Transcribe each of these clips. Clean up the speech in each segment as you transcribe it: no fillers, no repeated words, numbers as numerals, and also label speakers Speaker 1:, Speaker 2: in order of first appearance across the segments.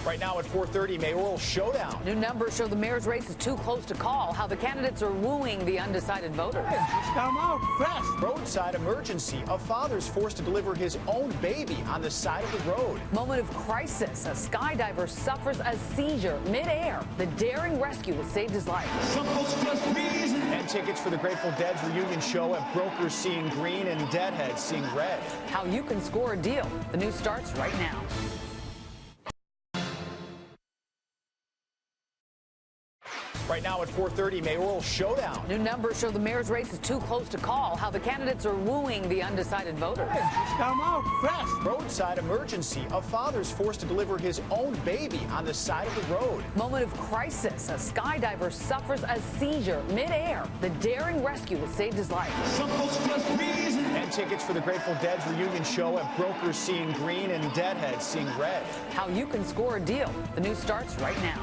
Speaker 1: Right now at 4:30, mayoral showdown.
Speaker 2: New numbers show the mayor's race is too close to call. How the candidates are wooing the undecided voters.
Speaker 1: Come out fast. Roadside emergency. A father's forced to deliver his own baby on the side of the road.
Speaker 2: Moment of crisis. A skydiver suffers a seizure midair. The daring rescue that saved his life.
Speaker 1: And tickets for the Grateful Dead's reunion show at Brokers seeing green and Deadheads seeing red.
Speaker 2: How you can score a deal. The news starts right now.
Speaker 1: Right now at 4:30, mayoral showdown.
Speaker 2: New numbers show the mayor's race is too close to call. How the candidates are wooing the undecided voters.
Speaker 1: Come out fast. Roadside emergency. A father's forced to deliver his own baby on the side of the road.
Speaker 2: Moment of crisis. A skydiver suffers a seizure midair. The daring rescue that saved his life.
Speaker 1: And tickets for the Grateful Dead's reunion show at Brokers seeing green and Deadheads seeing red.
Speaker 2: How you can score a deal. The news starts right now.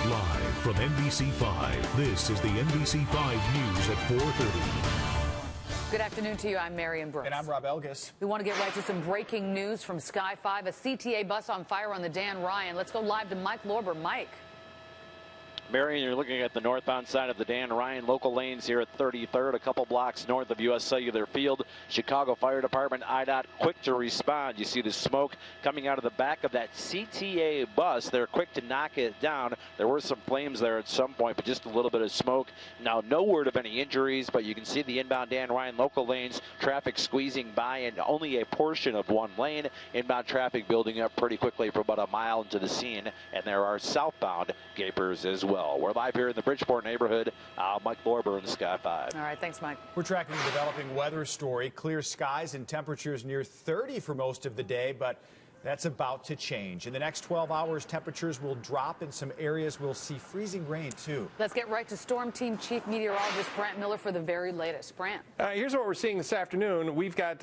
Speaker 3: Live from NBC5, this is the NBC5 News at 4:30.
Speaker 2: Good afternoon to you. I'm Marion Brooks.
Speaker 1: And I'm Rob Elgis.
Speaker 2: We want to get right to some breaking news from Sky 5. A CTA bus on fire on the Dan Ryan. Let's go live to Mike Lorber. Mike.
Speaker 4: Marion, you're looking at the northbound side of the Dan Ryan. Local lanes here at 33rd, a couple blocks north of U.S. Cellular Field. Chicago Fire Department, IDOT, quick to respond. You see the smoke coming out of the back of that CTA bus. They're quick to knock it down. There were some flames there at some point, but just a little bit of smoke. Now, no word of any injuries, but you can see the inbound Dan Ryan local lanes, traffic squeezing by and only a portion of one lane. Inbound traffic building up pretty quickly for about a mile into the scene, and there are southbound gapers as well. We're live here in the Bridgeport neighborhood. Mike Lorber in Sky 5.
Speaker 2: All right, thanks, Mike.
Speaker 1: We're tracking the developing weather story. Clear skies and temperatures near 30 for most of the day, but that's about to change. In the next 12 hours, temperatures will drop. In some areas, we'll see freezing rain, too.
Speaker 2: Let's get right to Storm Team Chief Meteorologist Brant Miller for the very latest. Brant.
Speaker 5: Here's what we're seeing this afternoon. We've got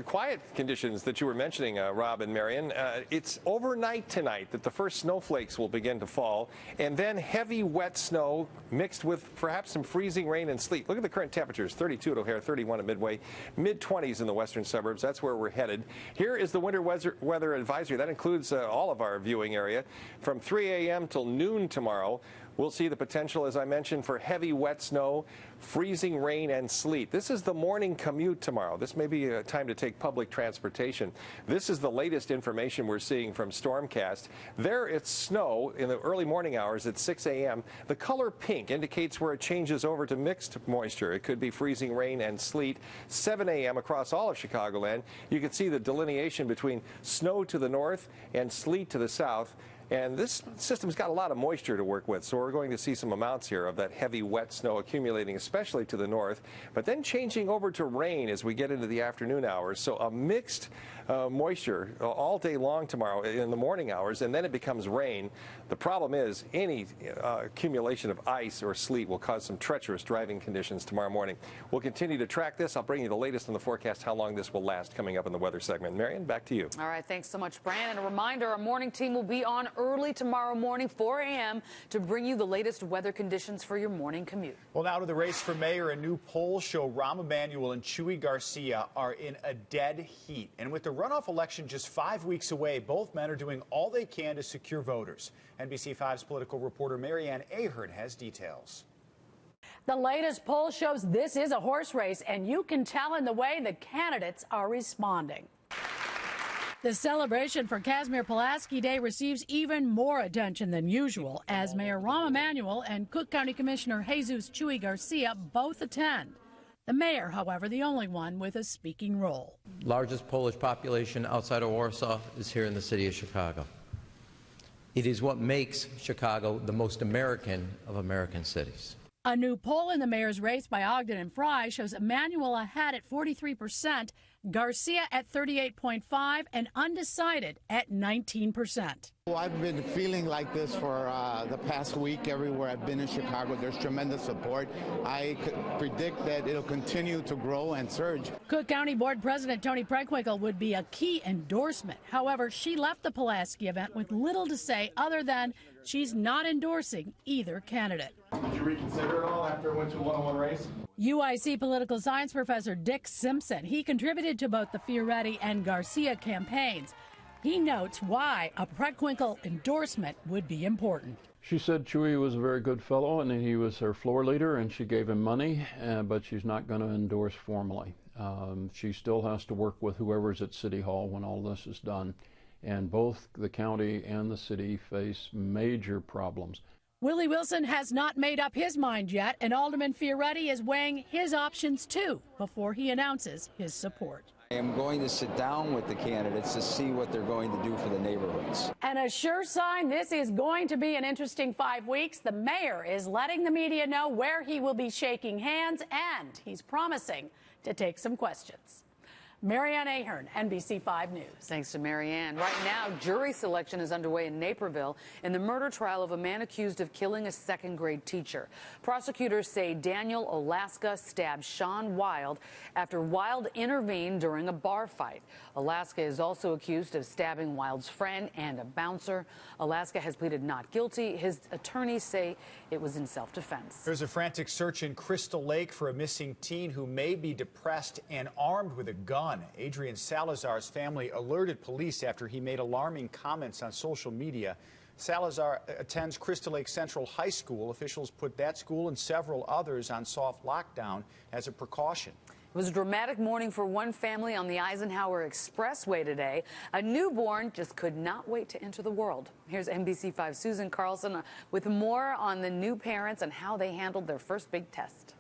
Speaker 5: quiet conditions that you were mentioning, Rob and Marion. It's overnight tonight that the first snowflakes will begin to fall, and then heavy, wet snow mixed with perhaps some freezing rain and sleet. Look at the current temperatures, 32 at O'Hare, 31 at Midway, mid-20s in the western suburbs. That's where we're headed. Here is the winter weather advisory. That includes all of our viewing area. From 3 a.m. till noon tomorrow, we'll see the potential, as I mentioned, for heavy, wet snow, freezing rain, and sleet. This is the morning commute tomorrow. This may be a time to take public transportation. This is the latest information we're seeing from Stormcast. There it's snow in the early morning hours at 6 a.m. The color pink indicates where it changes over to mixed moisture. It could be freezing rain and sleet. 7 a.m. across all of Chicagoland. You can see the delineation between snow to the north and sleet to the south. And this system's got a lot of moisture to work with, so we're going to see some amounts here of that heavy, wet snow accumulating, especially to the north, but then changing over to rain as we get into the afternoon hours. So a mixed moisture all day long tomorrow in the morning hours, and then it becomes rain. The problem is any accumulation of ice or sleet will cause some treacherous driving conditions tomorrow morning. We'll continue to track this. I'll bring you the latest on the forecast, how long this will last, coming up in the weather segment. Marion, back to you.
Speaker 2: All right, thanks so much, Brant. And a reminder, our morning team will be on early tomorrow morning, 4 a.m., to bring you the latest weather conditions for your morning commute.
Speaker 1: Well, now to the race for mayor. A new poll show Rahm Emanuel and Chuy Garcia are in a dead heat. And with the runoff election just 5 weeks away, both men are doing all they can to secure voters. NBC5's political reporter Marianne Ahern has details.
Speaker 6: The latest poll shows this is a horse race, and you can tell in the way the candidates are responding. The celebration for Casimir Pulaski Day receives even more attention than usual as Mayor Rahm Emanuel and Cook County Commissioner Jesus Chuy Garcia both attend. The mayor, however, the only one with a speaking role.
Speaker 7: Largest Polish population outside of Warsaw is here in the city of Chicago. It is what makes Chicago the most American of American cities.
Speaker 6: A new poll in the mayor's race by Ogden and Fry shows Emanuel ahead at 43%, Garcia at 38.5%, and undecided at 19%.
Speaker 8: Well, I've been feeling like this for the past week. Everywhere I've been in Chicago, there's tremendous support. I could predict that it'll continue to grow and surge.
Speaker 6: Cook County Board President Tony Preckwinkle would be a key endorsement. However, she left the Pulaski event with little to say other than she's not endorsing either candidate.
Speaker 9: reconsider it all after it went to a one-on-one race?
Speaker 6: UIC political science professor Dick Simpson. He contributed to both the Fioretti and Garcia campaigns. He notes why a Preckwinkle endorsement would be important.
Speaker 10: She said Chewy was a very good fellow and he was her floor leader and she gave him money, but she's not going to endorse formally. She still has to work with whoever's at City Hall when all this is done. And both the county and the city face major problems.
Speaker 6: Willie Wilson has not made up his mind yet, and Alderman Fioretti is weighing his options too before he announces his support.
Speaker 11: I am going to sit down with the candidates to see what they're going to do for the neighborhoods.
Speaker 6: And a sure sign this is going to be an interesting 5 weeks. The mayor is letting the media know where he will be shaking hands, and he's promising to take some questions. Marianne Ahern, NBC5 News.
Speaker 2: Thanks to Marianne. Right now, jury selection is underway in Naperville in the murder trial of a man accused of killing a second-grade teacher. Prosecutors say Daniel Alaska stabbed Sean Wild after Wild intervened during a bar fight. Alaska is also accused of stabbing Wild's friend and a bouncer. Alaska has pleaded not guilty. His attorneys say it was in self-defense.
Speaker 1: There's a frantic search in Crystal Lake for a missing teen who may be depressed and armed with a gun. Adrian Salazar's family alerted police after he made alarming comments on social media. Salazar attends Crystal Lake Central High School. Officials put that school and several others on soft lockdown as a precaution.
Speaker 2: It was a dramatic morning for one family on the Eisenhower Expressway today. A newborn just could not wait to enter the world. Here's NBC5's Susan Carlson with more on the new parents and how they handled their first big test.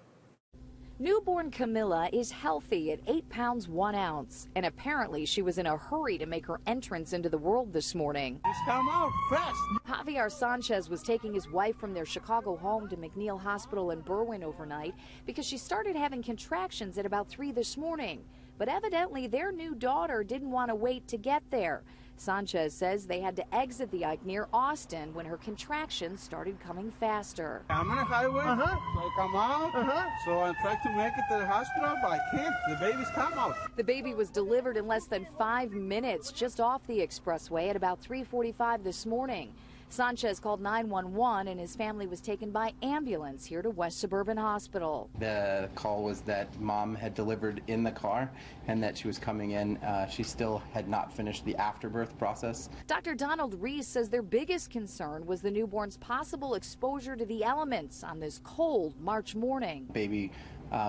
Speaker 12: Newborn Camilla is healthy at 8 pounds 1 ounce, and apparently she was in a hurry to make her entrance into the world this morning.
Speaker 13: Just come out fast.
Speaker 12: Javier Sanchez was taking his wife from their Chicago home to McNeil Hospital in Berwyn overnight because she started having contractions at about 3 this morning. But evidently their new daughter didn't want to wait to get there. Sanchez says they had to exit the Ike near Austin when her contractions started coming faster.
Speaker 13: I'm on a highway, so come out. So I tried to make it to the hospital, but I can't. The baby's come out.
Speaker 12: The baby was delivered in less than 5 minutes just off the expressway at about 3:45 this morning. Sanchez called 911 and his family was taken by ambulance here to West Suburban Hospital.
Speaker 14: The call was that mom had delivered in the car and that she was coming in. She still had not finished the afterbirth process.
Speaker 12: Dr. Donald Reese says their biggest concern was the newborn's possible exposure to the elements on this cold March morning.
Speaker 14: Baby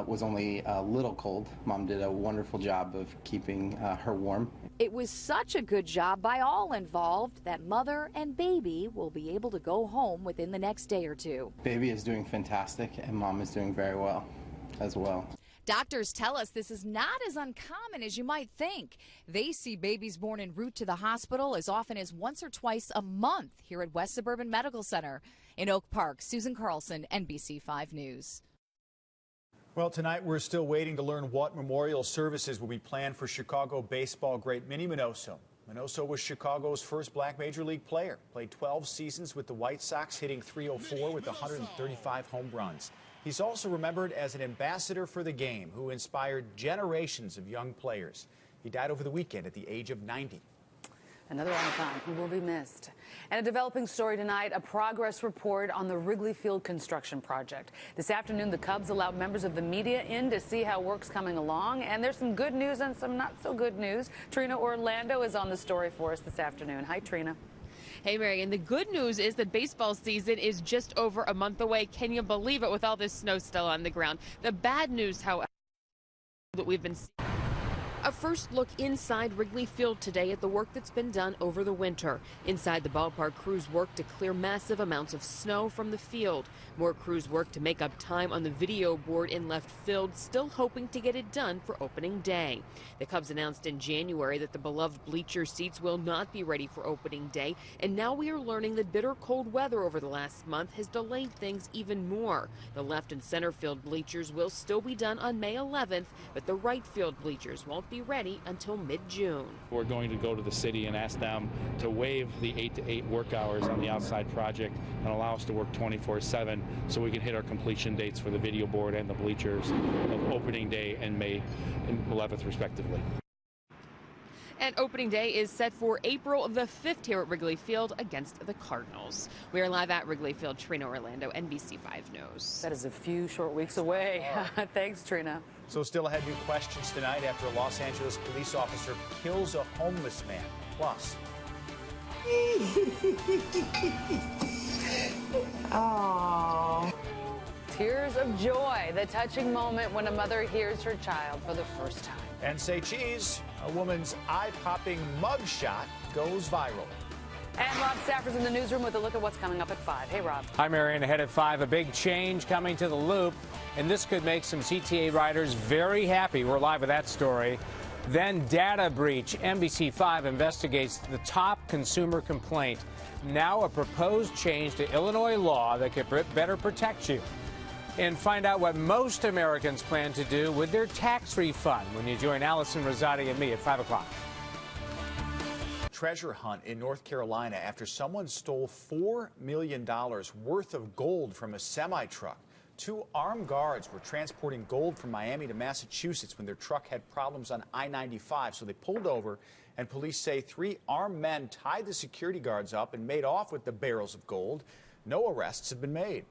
Speaker 14: was only a little cold. Mom did a wonderful job of keeping her warm.
Speaker 12: It was such a good job by all involved that mother and baby will be able to go home within the next day or two.
Speaker 14: Baby is doing fantastic and mom is doing very well as well.
Speaker 12: Doctors tell us this is not as uncommon as you might think. They see babies born en route to the hospital as often as once or twice a month here at West Suburban Medical Center. In Oak Park, Susan Carlson, NBC5 News.
Speaker 1: Well, tonight we're still waiting to learn what memorial services will be planned for Chicago baseball great Minnie Minoso. Minoso was Chicago's first black major league player, played 12 seasons with the White Sox, hitting .304 with 135 home runs. He's also remembered as an ambassador for the game who inspired generations of young players. He died over the weekend at the age of 90.
Speaker 2: Another icon who will be missed. And a developing story tonight, a progress report on the Wrigley Field construction project. This afternoon, the Cubs allowed members of the media in to see how work's coming along. And there's some good news and some not so good news. Trina Orlando is on the story for us this afternoon. Hi, Trina.
Speaker 15: Hey, Mary, and the good news is that baseball season is just over a month away. Can you believe it with all this snow still on the ground? The bad news, however, that we've been seeing. A first look inside Wrigley Field today at the work that's been done over the winter. Inside the ballpark, crews worked to clear massive amounts of snow from the field. More crews worked to make up time on the video board in left field, still hoping to get it done for opening day. The Cubs announced in January that the beloved bleacher seats will not be ready for opening day, and now we are learning that bitter cold weather over the last month has delayed things even more. The left and center field bleachers will still be done on May 11th, but the right field bleachers won't be ready until mid-June.
Speaker 16: We're going to go to the city and ask them to waive the 8 to 8 work hours on the outside project and allow us to work 24/7 so we can hit our completion dates for the video board and the bleachers of opening day and May 11th respectively.
Speaker 15: And opening day is set for April the 5th here at Wrigley Field against the Cardinals. We are live at Wrigley Field. Trina Orlando, NBC5 News.
Speaker 2: That is a few short weeks away. Thanks, Trina.
Speaker 1: So still ahead, new questions tonight after a Los Angeles police officer kills a homeless man. Plus.
Speaker 2: Oh. Tears of joy, the touching moment when a mother hears her child for the first time.
Speaker 1: And say cheese, a woman's eye-popping mugshot goes viral.
Speaker 2: And Rob Stafford's in the newsroom with a look at what's coming up at 5. Hey, Rob.
Speaker 17: Hi, Marianne. Ahead at 5, a big change coming to the Loop, and this could make some CTA riders very happy. We're live with that story. Then data breach. NBC5 investigates the top consumer complaint. Now a proposed change to Illinois law that could better protect you. And find out what most Americans plan to do with their tax refund when you join Allison Rosati and me at 5 o'clock.
Speaker 1: Treasure hunt in North Carolina after someone stole $4 million worth of gold from a semi-truck. 2 armed guards were transporting gold from Miami to Massachusetts when their truck had problems on I-95, so they pulled over, and police say 3 armed men tied the security guards up and made off with the barrels of gold. No arrests have been made.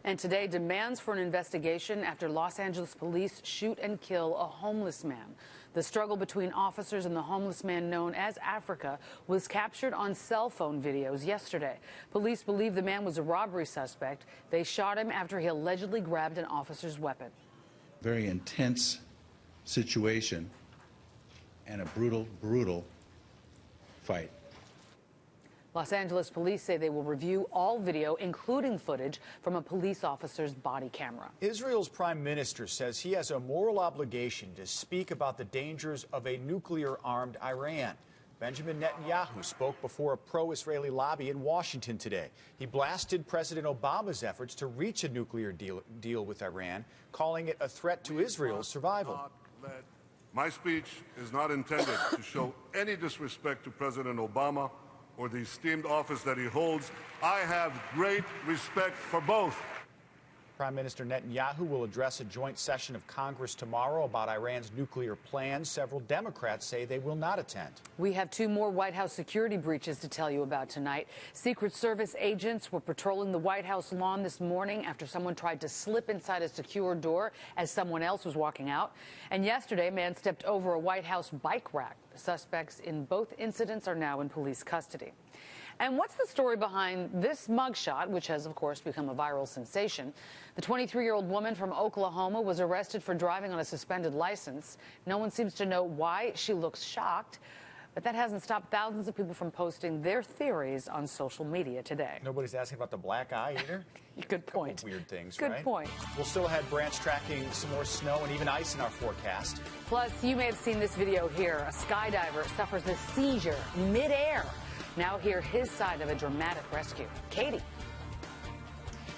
Speaker 2: And today, demands for an investigation after Los Angeles police shoot and kill a homeless man. The struggle between officers and the homeless man known as Africa was captured on cell phone videos yesterday. Police believe the man was a robbery suspect. They shot him after he allegedly grabbed an officer's weapon.
Speaker 18: Very intense situation and a brutal fight.
Speaker 2: Los Angeles police say they will review all video, including footage from a police officer's body camera.
Speaker 1: Israel's prime minister says he has a moral obligation to speak about the dangers of a nuclear-armed Iran. Benjamin Netanyahu spoke before a pro-Israeli lobby in Washington today. He blasted President Obama's efforts to reach a nuclear deal with Iran, calling it a threat to Israel's survival.
Speaker 19: My speech is not intended to show any disrespect to President Obama or the esteemed office that he holds. I have great respect for both.
Speaker 1: Prime Minister Netanyahu will address a joint session of Congress tomorrow about Iran's nuclear plans. Several Democrats say they will not attend.
Speaker 2: We have 2 more White House security breaches to tell you about tonight. Secret Service agents were patrolling the White House lawn this morning after someone tried to slip inside a secure door as someone else was walking out. And yesterday, a man stepped over a White House bike rack. The suspects in both incidents are now in police custody. And what's the story behind this mugshot, which has, of course, become a viral sensation? The 23-year-old woman from Oklahoma was arrested for driving on a suspended license. No one seems to know why she looks shocked, but that hasn't stopped thousands of people from posting their theories on social media today.
Speaker 1: Nobody's asking about the black eye either?
Speaker 2: Good point.
Speaker 1: Couple weird things,
Speaker 2: Good
Speaker 1: right?
Speaker 2: point.
Speaker 1: We'll still have branch tracking some more snow and even ice in our forecast.
Speaker 2: Plus, you may have seen this video here. A skydiver suffers a seizure midair. Now hear his side of a dramatic rescue. Katie.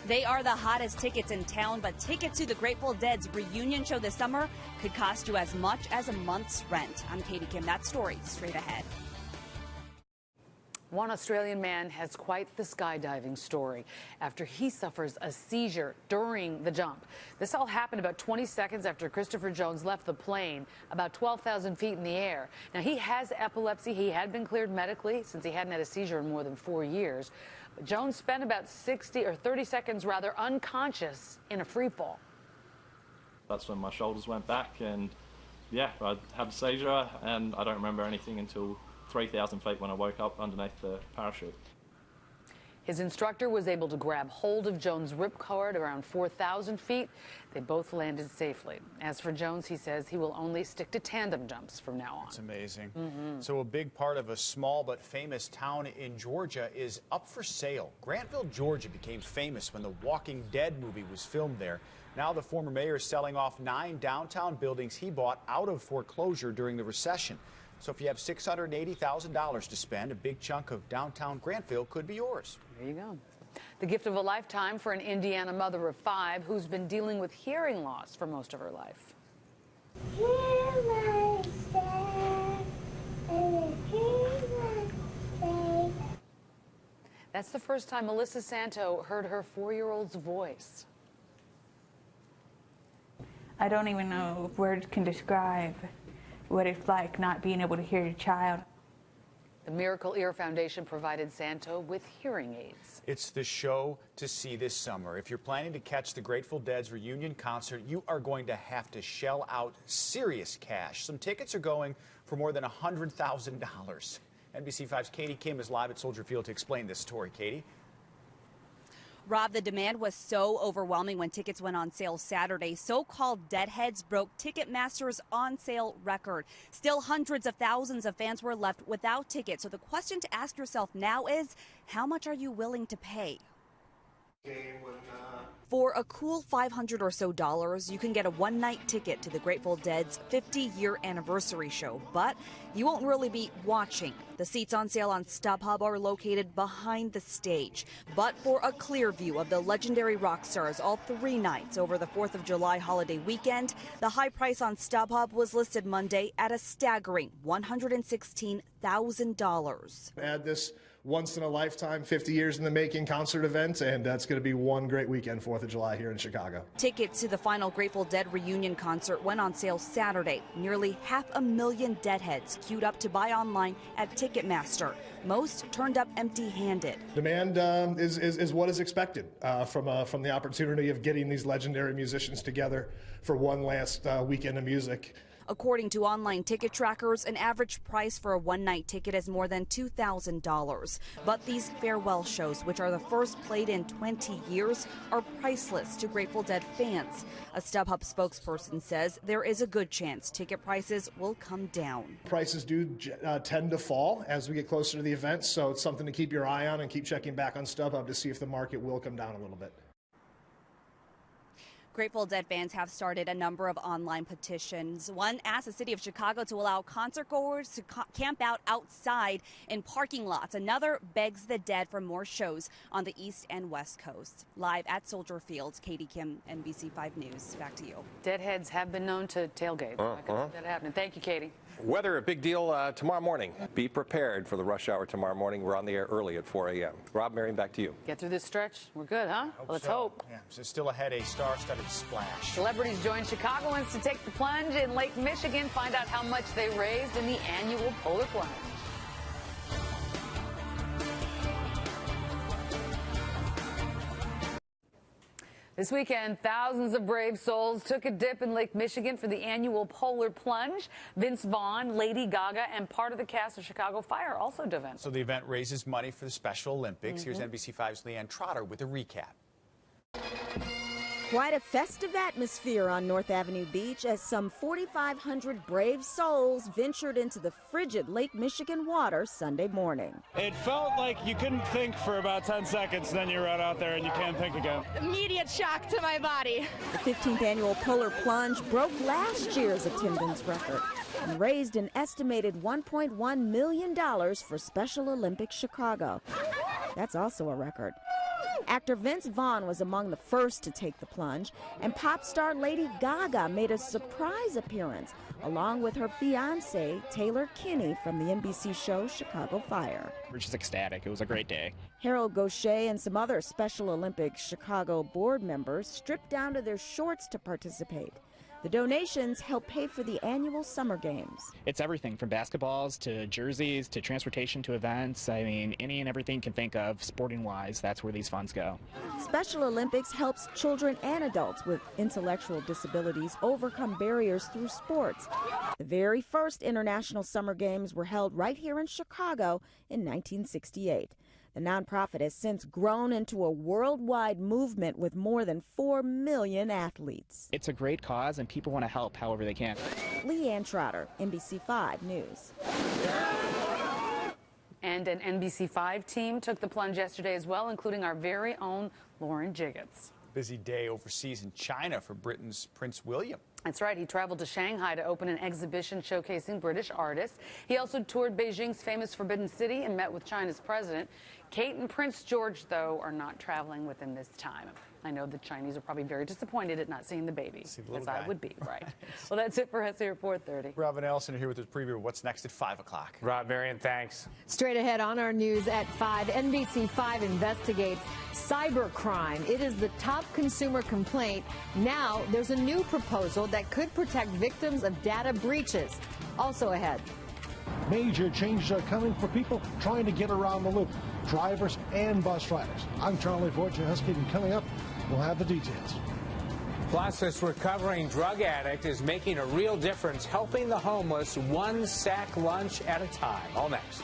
Speaker 20: They are the hottest tickets in town, but tickets to the Grateful Dead's reunion show this summer could cost you as much as a month's rent. I'm Katie Kim. That story straight ahead.
Speaker 2: One Australian man has quite the skydiving story after he suffers a seizure during the jump. This all happened about 20 seconds after Christopher Jones left the plane about 12,000 feet in the air. Now, he has epilepsy. He had been cleared medically since he hadn't had a seizure in more than 4 years. But Jones spent about 30 seconds unconscious in a free fall.
Speaker 21: That's when my shoulders went back, and yeah, I had a seizure, and I don't remember anything until 3,000 feet when I woke up underneath the parachute.
Speaker 2: His instructor was able to grab hold of Jones' ripcord around 4,000 feet. They both landed safely. As for Jones, he says he will only stick to tandem jumps from now on.
Speaker 1: That's amazing. So a big part of a small but famous town in Georgia is up for sale. Grantville, Georgia became famous when the Walking Dead movie was filmed there. Now the former mayor is selling off 9 downtown buildings he bought out of foreclosure during the recession. So if you have $680,000 to spend, a big chunk of downtown Grantville could be yours.
Speaker 2: There you go. The gift of a lifetime for an Indiana mother of 5 who's been dealing with hearing loss for most of her life. That's the first time Melissa Santo heard her 4-year-old's voice.
Speaker 22: I don't even know if words can describe
Speaker 3: what it's like not being able to hear your child.
Speaker 2: The Miracle Ear Foundation provided Santo with hearing aids.
Speaker 1: It's the show to see this summer. If you're planning to catch the Grateful Dead's reunion concert, you are going to have to shell out serious cash. Some tickets are going for more than $100,000. NBC5's Katie Kim is live at Soldier Field to explain this story. Katie?
Speaker 20: Rob, the demand was so overwhelming when tickets went on sale Saturday. So-called deadheads broke Ticketmaster's on-sale record. Still, hundreds of thousands of fans were left without tickets. So the question to ask yourself now is, how much are you willing to pay? For a cool $500 or so, you can get a one-night ticket to the Grateful Dead's 50-year anniversary show, but you won't really be watching. The seats on sale on StubHub are located behind the stage. But for a clear view of the legendary rock stars all 3 nights over the 4th of July holiday weekend, the high price on StubHub was listed Monday at a staggering $116,000.
Speaker 9: Add this once-in-a-lifetime, 50 years in the making concert event, and that's going to be one great weekend, 4th of July here in Chicago.
Speaker 20: Tickets to the final Grateful Dead reunion concert went on sale Saturday. Nearly 500,000 Deadheads queued up to buy online at Ticketmaster. Most turned up empty-handed.
Speaker 9: Demand is what is expected from the opportunity of getting these legendary musicians together for one last weekend of music.
Speaker 20: According to online ticket trackers, an average price for a one-night ticket is more than $2,000. But these farewell shows, which are the first played in 20 years, are priceless to Grateful Dead fans. A StubHub spokesperson says there is a good chance ticket prices will come down.
Speaker 9: Prices do tend to fall as we get closer to the event, so it's something to keep your eye on and keep checking back on StubHub to see if the market will come down a little bit.
Speaker 20: Grateful Dead fans have started a number of online petitions. One asks the city of Chicago to allow concert goers to camp out outside in parking lots. Another begs the Dead for more shows on the East and West Coast. Live at Soldier Field, Katie Kim, NBC5 News. Back to you.
Speaker 2: Deadheads have been known to tailgate. I can see that happening. Thank you, Katie.
Speaker 5: Weather, a big deal tomorrow morning. Be prepared for the rush hour tomorrow morning. We're on the air early at 4 a.m. Rob, Marion, back to you.
Speaker 2: Get through this stretch. We're good, huh? Let's hope.
Speaker 1: Yeah, so still ahead, a star-studded splash.
Speaker 2: Celebrities join Chicagoans to take the plunge in Lake Michigan. Find out how much they raised in the annual polar plunge. This weekend, thousands of brave souls took a dip in Lake Michigan for the annual polar plunge. Vince Vaughn, Lady Gaga, and part of the cast of Chicago Fire also dove in.
Speaker 1: So the event raises money for the Special Olympics. Here's NBC5's Leanne Trotter with a recap.
Speaker 22: Quite a festive atmosphere on North Avenue Beach as some 4,500 brave souls ventured into the frigid Lake Michigan water Sunday morning.
Speaker 23: It felt like you couldn't think for about 10 seconds, then you're right out there and you can't think again.
Speaker 24: Immediate shock to my body.
Speaker 22: The 15th annual polar plunge broke last year's attendance record and raised an estimated $1.1 million for Special Olympics Chicago. That's also a record. Actor Vince Vaughn was among the first to take the plunge, and pop star Lady Gaga made a surprise appearance, along with her fiancé, Taylor Kinney, from the NBC show Chicago Fire.
Speaker 25: We're just ecstatic. It was a great day.
Speaker 22: Harold Gaucher and some other Special Olympics Chicago board members stripped down to their shorts to participate. The donations help pay for the annual summer games.
Speaker 25: It's everything from basketballs to jerseys to transportation to events. I mean, any and everything you can think of sporting-wise, that's where these funds go.
Speaker 22: Special Olympics helps children and adults with intellectual disabilities overcome barriers through sports. The very first International Summer Games were held right here in Chicago in 1968. The nonprofit has since grown into a worldwide movement with more than 4 million athletes.
Speaker 25: It's a great cause, and people want to help however they can.
Speaker 22: Leanne Trotter, NBC5 News.
Speaker 2: And an NBC5 team took the plunge yesterday as well, including our very own Lauren Jiggets.
Speaker 1: Busy day overseas in China for Britain's Prince William.
Speaker 2: That's right. He traveled to Shanghai to open an exhibition showcasing British artists. He also toured Beijing's famous Forbidden City and met with China's president. Kate and Prince George, though, are not traveling with him this time. I know the Chinese are probably very disappointed at not seeing the baby, as I would be, right? Well, that's it for us here at 4:30.
Speaker 1: Rob and Ellison are here with his preview of what's next at 5 o'clock.
Speaker 17: Rob, Marion, thanks.
Speaker 26: Straight ahead on our news at 5, NBC5 investigates cybercrime. It is the top consumer complaint. Now there's a new proposal that could protect victims of data breaches. Also ahead.
Speaker 4: Major changes are coming for people trying to get around the loop, drivers and bus riders. I'm Charlie Wojciechowski, and coming up, we'll have the details.
Speaker 17: Plus, this recovering drug addict is making a real difference, helping the homeless one sack lunch at a time. All next.